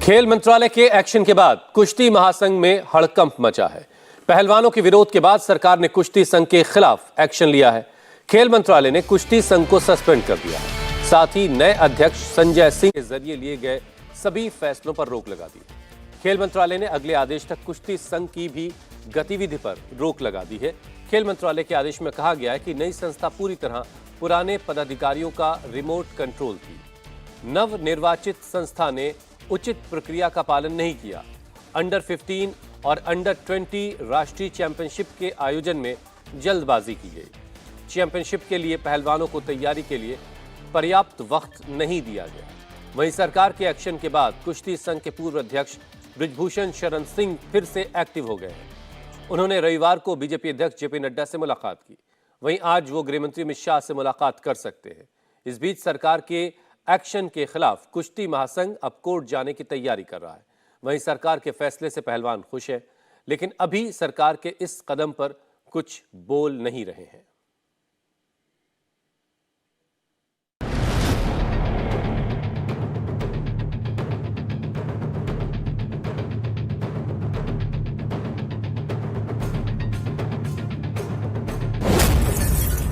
खेल मंत्रालय के एक्शन के बाद कुश्ती महासंघ में हड़कंप मचा है। पहलवानों के विरोध के बाद सरकार ने कुश्ती संघ के खिलाफ एक्शन लिया है। खेल मंत्रालय ने कुश्ती संघ को सस्पेंड कर दिया है। साथ ही नए अध्यक्ष संजय सिंह के जरिए लिए गए सभी फैसलों पर रोक लगा दी। खेल मंत्रालय ने अगले आदेश तक कुश्ती संघ की भी गतिविधि पर रोक लगा दी है। खेल मंत्रालय के आदेश में कहा गया है कि नई संस्था पूरी तरह पुराने पदाधिकारियों का रिमोट कंट्रोल थी। नव निर्वाचित संस्था ने उचित प्रक्रिया का पालन नहीं किया। अंडर 15 और अंडर 20 राष्ट्रीय चैंपियनशिप के आयोजन में जल्दबाजी की गई। चैंपियनशिप के लिए पहलवानों को तैयारी के लिए पर्याप्त वक्त नहीं दिया गया। वहीं सरकार के एक्शन के बाद कुश्ती संघ के पूर्व अध्यक्ष बृजभूषण शरण सिंह फिर से एक्टिव हो गए हैं। उन्होंने रविवार को बीजेपी अध्यक्ष जेपी नड्डा से मुलाकात की। वहीं आज वो गृहमंत्री अमित शाह से मुलाकात कर सकते हैं। इस बीच सरकार के एक्शन के खिलाफ कुश्ती महासंघ अब कोर्ट जाने की तैयारी कर रहा है। वहीं सरकार के फैसले से पहलवान खुश है, लेकिन अभी सरकार के इस कदम पर कुछ बोल नहीं रहे हैं।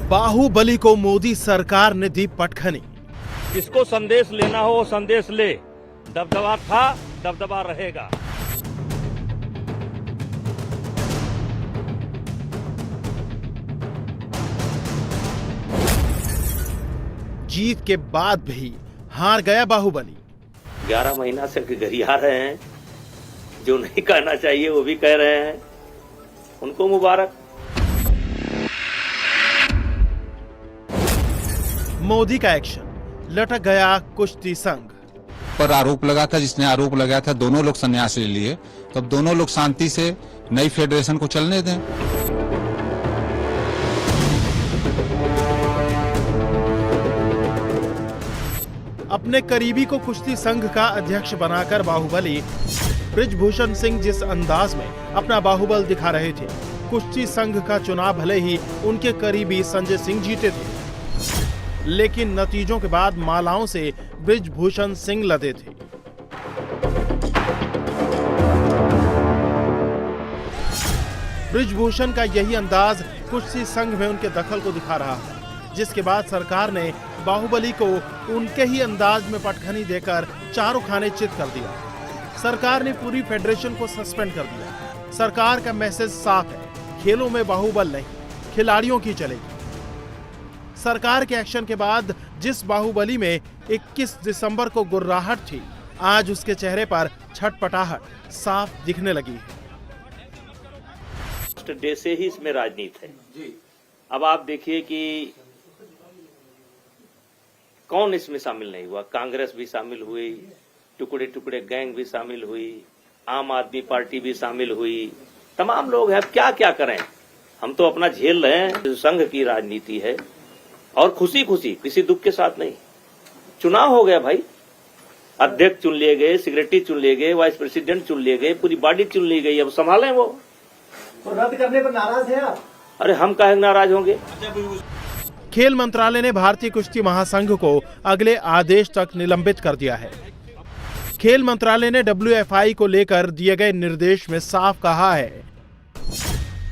बाहुबली को मोदी सरकार ने दी पटखनी। जिसको संदेश लेना हो वो संदेश ले। दबदबा था, दबदबा रहेगा। जीत के बाद भी हार गया बाहुबली। 11 महीना से गरिया रहे हैं, जो नहीं कहना चाहिए वो भी कह रहे हैं। उनको मुबारक। मोदी का एक्शन, लटक गया कुश्ती संघ पर आरोप लगा था। जिसने आरोप लगाया था दोनों लोग संन्यास ले लिए, तो अब दोनों लोग शांति से नई फेडरेशन को चलने दें। अपने करीबी को कुश्ती संघ का अध्यक्ष बनाकर बाहुबली बृजभूषण सिंह जिस अंदाज में अपना बाहुबल दिखा रहे थे, कुश्ती संघ का चुनाव भले ही उनके करीबी संजय सिंह जीते थे, लेकिन नतीजों के बाद मालाओं से बृजभूषण सिंह लदे थे। बृजभूषण का यही अंदाज कुश्ती संघ में उनके दखल को दिखा रहा है, जिसके बाद सरकार ने बाहुबली को उनके ही अंदाज में पटखनी देकर चारों खाने चित कर दिया। सरकार ने पूरी फेडरेशन को सस्पेंड कर दिया। सरकार का मैसेज साफ है, खेलों में बाहुबल नहीं, खिलाड़ियों की चलेगी। सरकार के एक्शन के बाद जिस बाहुबली में 21 दिसंबर को गुर्राहट थी, आज उसके चेहरे पर छटपटाहट साफ दिखने लगी है। डे से ही इसमें राजनीति है जी। अब आप देखिए कि कौन इसमें शामिल नहीं हुआ। कांग्रेस भी शामिल हुई, टुकड़े टुकड़े गैंग भी शामिल हुई, आम आदमी पार्टी भी शामिल हुई, तमाम लोग हैं। क्या क्या करें, हम तो अपना झेल रहे हैं। संघ की राजनीति है और खुशी खुशी, किसी दुख के साथ नहीं। चुनाव हो गया भाई, अध्यक्ष चुन लिए गए, सेक्रेटरी चुन लिए गए, वाइस प्रेसिडेंट चुन लिए गए, पूरी बॉडी चुन ली गई। अब संभालें वो। तो रद्द करने पर नाराज हैं आप? अरे हम काहे नाराज होंगे। खेल मंत्रालय ने भारतीय कुश्ती महासंघ को अगले आदेश तक निलंबित कर दिया है। खेल मंत्रालय ने WFI को लेकर दिए गए निर्देश में साफ कहा है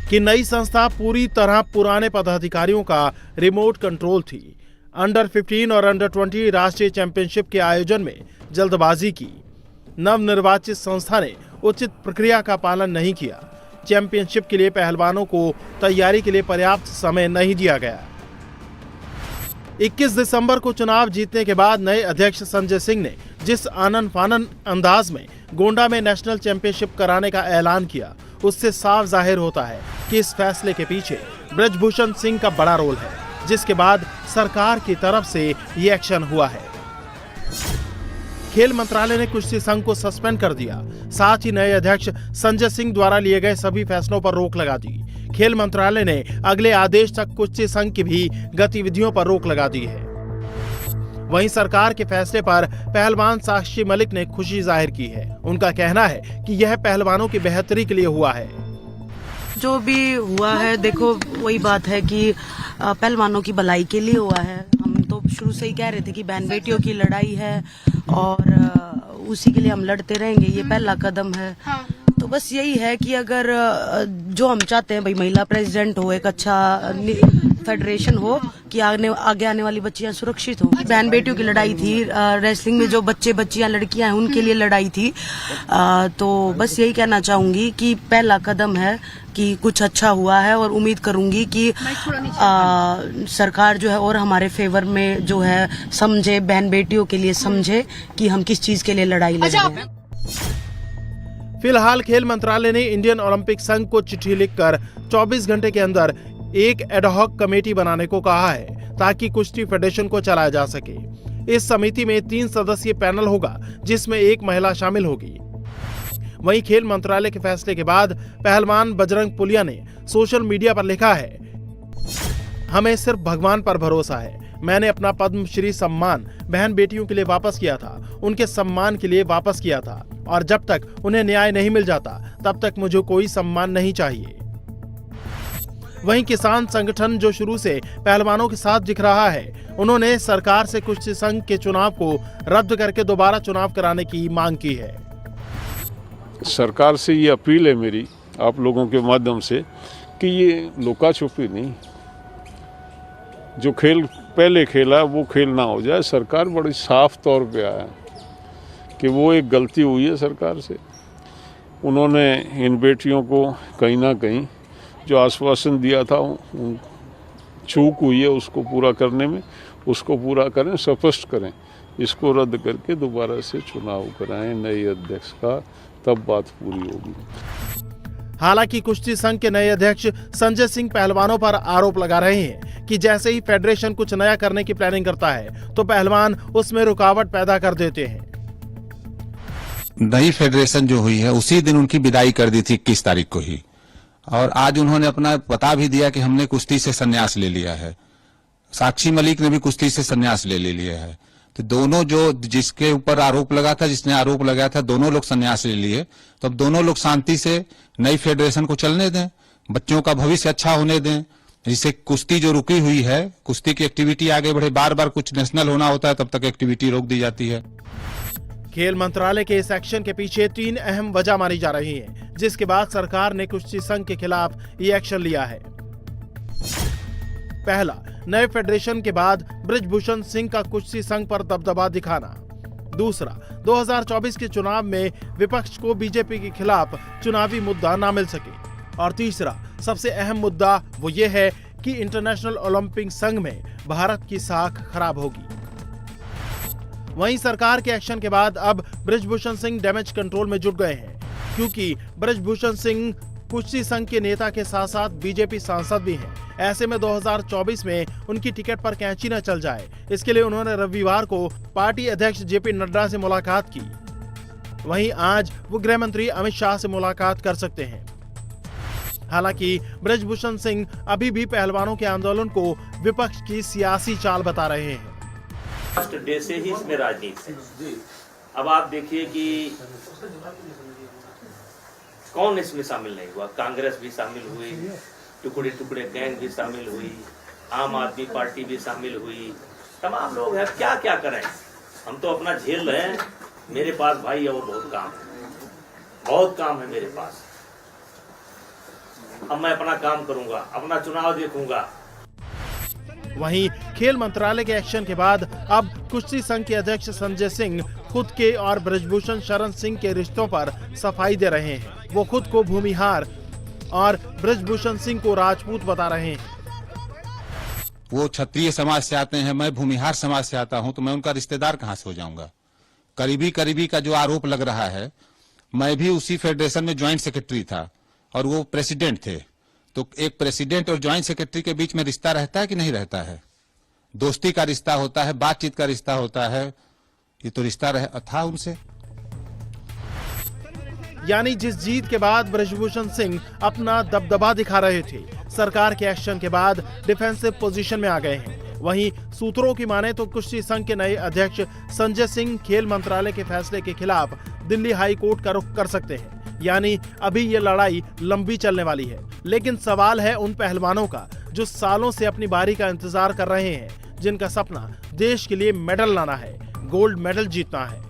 कि नई संस्था पूरी तरह पुराने पदाधिकारियों का रिमोट कंट्रोल थी। अंडर 15 और अंडर 20 राष्ट्रीय चैंपियनशिप के आयोजन में जल्दबाजी की। नवनिर्वाचित संस्था ने उचित प्रक्रिया का पालन नहीं किया। चैंपियनशिप के लिए पहलवानों को तैयारी के लिए पर्याप्त समय नहीं दिया गया। 21 दिसंबर को चुनाव जीतने के बाद नए अध्यक्ष संजय सिंह ने जिस आनन फानन अंदाज में गोंडा में नेशनल चैंपियनशिप कराने का ऐलान किया, उससे साफ जाहिर होता है कि इस फैसले के पीछे बृजभूषण सिंह का बड़ा रोल है, जिसके बाद सरकार की तरफ से ये एक्शन हुआ है। खेल मंत्रालय ने कुश्ती संघ को सस्पेंड कर दिया। साथ ही नए अध्यक्ष संजय सिंह द्वारा लिए गए सभी फैसलों पर रोक लगा दी। खेल मंत्रालय ने अगले आदेश तक कुश्ती संघ की भी गतिविधियों पर रोक लगा दी है। वहीं सरकार के फैसले पर पहलवान साक्षी मलिक ने खुशी जाहिर की है। उनका कहना है कि यह पहलवानों की बेहतरी के लिए हुआ है। जो भी हुआ है, देखो वही बात है कि पहलवानों की भलाई के लिए हुआ है। हम तो शुरू से ही कह रहे थे कि बहन बेटियों की लड़ाई है और उसी के लिए हम लड़ते रहेंगे, ये पहला कदम है। तो बस यही है कि अगर जो हम चाहते हैं भाई महिला प्रेसिडेंट हो, एक अच्छा फेडरेशन हो कि आगे आने वाली बच्चियां सुरक्षित हो। बहन बेटियों की लड़ाई थी, रेसलिंग में जो बच्चे बच्चियां लड़कियां हैं उनके लिए लड़ाई थी। तो बस यही कहना चाहूंगी कि पहला कदम है कि कुछ अच्छा हुआ है और उम्मीद करूंगी कि सरकार जो है और हमारे फेवर में जो है समझे, बहन बेटियों के लिए समझे कि हम किस चीज के लिए लड़ाई लड़ रहे हैं। फिलहाल खेल मंत्रालय ने इंडियन ओलंपिक संघ को चिट्ठी लिखकर 24 घंटे के अंदर एक एडहॉक कमेटी बनाने को कहा है ताकि कुश्ती फेडरेशन को चलाया जा सके। इस समिति में 3 सदस्यीय पैनल होगा जिसमें एक महिला शामिल होगी। वहीं खेल मंत्रालय के फैसले के बाद पहलवान बजरंग पुनिया ने सोशल मीडिया पर लिखा है, हमें सिर्फ भगवान पर भरोसा है। मैंने अपना पद्मश्री सम्मान बहन बेटियों के लिए वापस किया था, उनके सम्मान के लिए वापस किया था और जब तक उन्हें न्याय नहीं मिल जाता तब तक मुझे कोई सम्मान नहीं चाहिए। वहीं किसान संगठन जो शुरू से पहलवानों के साथ दिख रहा है, उन्होंने सरकार से कुश्ती संघ के चुनाव को रद्द करके दोबारा चुनाव कराने की मांग की है। सरकार से ये अपील है मेरी आप लोगों के माध्यम से कि ये लुका छुपी नहीं, जो खेल पहले खेला वो खेल ना हो जाए। सरकार बड़ी साफ तौर पे आया कि वो एक गलती हुई है सरकार से। उन्होंने इन बेटियों को कहीं ना कहीं जो आश्वासन दिया था चूक हुई है, उसको पूरा करने में, उसको पूरा करें, स्पष्ट करें, इसको रद्द करके दोबारा से चुनाव कराएं नए अध्यक्ष का, तब बात पूरी होगी। हालांकि कुश्ती संघ के नए अध्यक्ष संजय सिंह पहलवानों पर आरोप लगा रहे हैं कि जैसे ही फेडरेशन कुछ नया करने की प्लानिंग करता है तो पहलवान उसमें रुकावट पैदा कर देते हैं। नई फेडरेशन जो हुई है उसी दिन उनकी विदाई कर दी थी 21 तारीख को ही, और आज उन्होंने अपना बता भी दिया कि हमने कुश्ती से संन्यास ले लिया है। साक्षी मलिक ने भी कुश्ती से संन्यास ले लिया है। तो दोनों जो जिसके ऊपर आरोप लगा था, जिसने आरोप लगाया था, दोनों लोग संन्यास ले लिए। तो अब दोनों लोग शांति से नई फेडरेशन को चलने दें, बच्चों का भविष्य अच्छा होने दें, जिससे कुश्ती जो रुकी हुई है, कुश्ती की एक्टिविटी आगे बढ़े। बार बार कुछ नेशनल होना होता है तब तक एक्टिविटी रोक दी जाती है। खेल मंत्रालय के इस एक्शन के पीछे 3 अहम वजह मानी जा रही हैं, जिसके बाद सरकार ने कुश्ती संघ के खिलाफ ये एक्शन लिया है। पहला, नए फेडरेशन के बाद बृजभूषण सिंह का कुश्ती संघ पर दबदबा दिखाना। दूसरा, 2024 के चुनाव में विपक्ष को बीजेपी के खिलाफ चुनावी मुद्दा ना मिल सके। और तीसरा, सबसे अहम मुद्दा वो ये है कि इंटरनेशनल ओलंपिक संघ में भारत की साख खराब होगी। वहीं सरकार के एक्शन के बाद अब बृजभूषण सिंह डैमेज कंट्रोल में जुट गए हैं, क्योंकि बृजभूषण सिंह कुश्ती संघ के नेता के साथ साथ बीजेपी सांसद भी हैं। ऐसे में 2024 में उनकी टिकट पर कैंची न चल जाए, इसके लिए उन्होंने रविवार को पार्टी अध्यक्ष जेपी नड्डा से मुलाकात की। वहीं आज वो गृह मंत्री अमित शाह से मुलाकात कर सकते हैं। हालांकि बृजभूषण सिंह अभी भी पहलवानों के आंदोलन को विपक्ष की सियासी चाल बता रहे हैं। फर्स्ट डे से ही इसमें राजनीति है। अब आप देखिए कि कौन इसमें शामिल नहीं हुआ। कांग्रेस भी शामिल हुई, टुकड़े टुकड़े गैंग भी शामिल हुई, आम आदमी पार्टी भी शामिल हुई, तमाम लोग हैं। क्या क्या करें, हम तो अपना झेल रहे हैं। मेरे पास भाई और बहुत काम है, बहुत काम है मेरे पास। अब मैं अपना काम करूंगा, अपना चुनाव देखूंगा। वहीं खेल मंत्रालय के एक्शन के बाद अब कुश्ती संघ के अध्यक्ष संजय सिंह खुद के और बृजभूषण शरण सिंह के रिश्तों पर सफाई दे रहे हैं। वो खुद को भूमिहार और बृजभूषण सिंह को राजपूत बता रहे हैं। वो क्षत्रिय समाज से आते हैं, मैं भूमिहार समाज से आता हूं, तो मैं उनका रिश्तेदार कहां से हो जाऊंगा। करीबी का जो आरोप लग रहा है, मैं भी उसी फेडरेशन में ज्वाइंट सेक्रेटरी था और वो प्रेसिडेंट थे। तो एक प्रेसिडेंट और ज्वाइंट सेक्रेटरी के बीच में रिश्ता रहता है कि नहीं रहता है? दोस्ती का रिश्ता होता है, बातचीत का रिश्ता होता है। ये तो रिश्ता था उनसे। यानी जिस जीत के बाद बृजभूषण सिंह अपना दबदबा दिखा रहे थे, सरकार के एक्शन के बाद डिफेंसिव पोजीशन में आ गए हैं। वहीं सूत्रों की माने तो कुश्ती संघ के नए अध्यक्ष संजय सिंह खेल मंत्रालय के फैसले के खिलाफ दिल्ली हाई कोर्ट का रुख कर सकते हैं। यानी अभी ये लड़ाई लंबी चलने वाली है। लेकिन सवाल है उन पहलवानों का जो सालों से अपनी बारी का इंतजार कर रहे हैं, जिनका सपना देश के लिए मेडल लाना है, गोल्ड मेडल जीतना है।